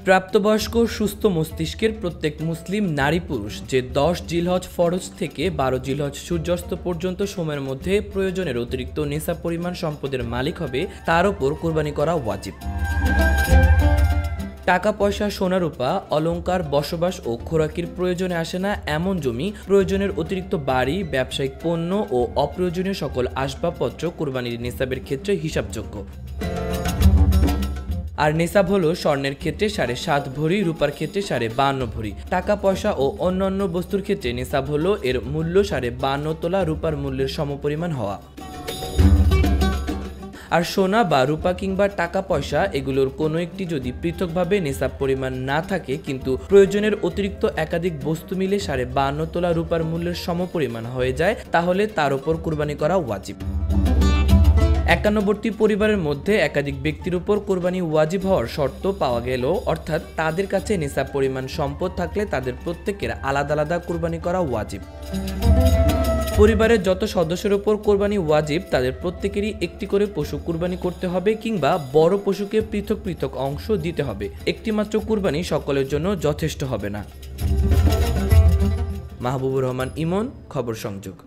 প্রাপ্তবয়স্ক সুস্থ মস্তিষ্কের প্রত্যেক মুসলিম নারী পুরুষ যে 10 জিলহজ ফরজ থেকে 12 জিলহজ সূর্যাস্ত পর্যন্ত সময়ের মধ্যে প্রয়োজনের অতিরিক্ত নেশা পরিমাণ সম্পদের মালিক হবে তার উপর কোরবানি করা ওয়াজিব। টাকা পয়সা সোনা রূপা অলংকার বসবাস ও খোরাকির প্রয়োজনে আসে না এমন জমি, প্রয়োজনের অতিরিক্ত বাড়ি, ব্যবসায়িক পণ্য ও অপ্রয়োজনীয় সকল আসবাবপত্র কোরবানির নিসাবের ক্ষেত্রে হিসাবযোগ্য। আর নিসাব হলো স্বর্ণের ক্ষেত্রে 7.5 ভরি, রূপার ক্ষেত্রে 52.5 ভরি। টাকা পয়সা ও অন্যান্য বস্তুর ক্ষেত্রে নিসাব হলো এর মূল্য 52.5 তোলা রূপার মূল্যের সমপরিমাণ হওয়া। আর সোনা বা রূপা কিংবা টাকা পয়সা এগুলোর কোনো একটি যদি পৃথকভাবে নিসাব পরিমাণ না থাকে কিন্তু প্রয়োজনের অতিরিক্ত একাধিক বস্তু মিলে 52.5 তোলা রূপার মূল্যের সমপরিমাণ হয়ে যায় তাহলে তার উপর কোরবানি করা ওয়াজিব। একান্নবর্তী পরিবারের মধ্যে একাধিক ব্যক্তির উপর কোরবানি ওয়াজিব হওয়ার শর্ত পাওয়া গেল, অর্থাৎ তাদের কাছে নিসাব পরিমাণ সম্পদ থাকলে তাদের প্রত্যেকের আলাদা আলাদা কোরবানি করা ওয়াজিব। পরিবারের যত সদস্যের উপর কোরবানি ওয়াজিব তাদের প্রত্যেকেরই একটি করে পশু কোরবানি করতে হবে কিংবা বড় পশুকে পৃথক পৃথক অংশ দিতে হবে। একটি মাত্র কোরবানি সকলের জন্য যথেষ্ট হবে না। মাহবুবুর রহমান ইমন, খবর সংযোগ।